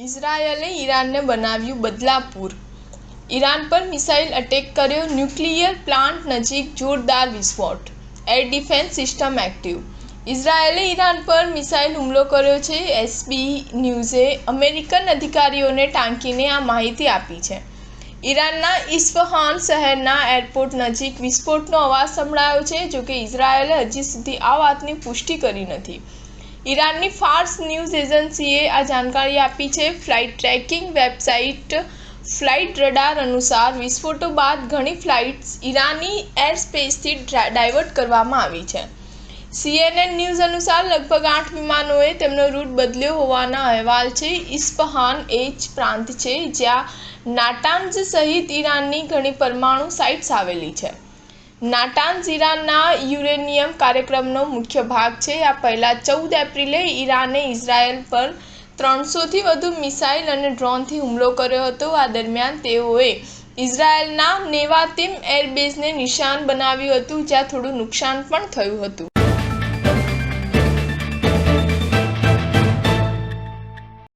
ઇઝરાયલે ઈરાનને બનાવ્યું બદલાપુર, ઈરાન પર મિસાઇલ અટેક કર્યો, ન્યુક્લિયર પ્લાન્ટ નજીક જોરદાર વિસ્ફોટ, એર ડિફેન્સ સિસ્ટમ એક્ટિવ. ઇઝરાયલે ઈરાન પર મિસાઇલ હુમલો કર્યો છે. એસબી ન્યૂઝે અમેરિકન અધિકારીઓને ટાંકીને આ માહિતી આપી છે. ઈરાનના ઇસ્ફહાન શહેરના એરપોર્ટ નજીક વિસ્ફોટનો અવાજ સંભળાયો છે. જોકે ઇઝરાયલે હજી સુધી આ વાતની પુષ્ટિ કરી નથી. ઈરાનની ફાર્સ ન્યૂઝ એજન્સીએ આ જાણકારી આપી છે. Flight tracking website flight radar અનુસાર વિસ્ફોટો બાદ ઘણી ફ્લાઇટ્સ ઈરાની એરસ્પેસથી ડાયવર્ટ કરવામાં આવી છે. CNN ન્યૂઝ અનુસાર લગભગ 8 વિમાનોએ તેમનો રૂટ બદલ્યો હોવાના અહેવાલ છે. ઇસ્ફહાન એ જ પ્રાંત છે જ્યાં નાટાન્ઝ સહિત ઈરાનની ઘણી પરમાણુ સાઇટ્સ આવેલી છે. નાટાન્ઝ ઈરાનના યુરેનિયમ કાર્યક્રમનો મુખ્ય ભાગ છે. આ પહેલા 14 એપ્રિલે ઈરાને ઇઝરાયલ પર 300થી વધુ મિસાઇલ અને ડ્રોનથી હુમલો કર્યો હતો. આ દરમિયાન તેઓએ ઇઝરાયલના નેવાતીમ એરબેઝને નિશાન બનાવ્યું હતું, જ્યાં થોડું નુકસાન પણ થયું હતું.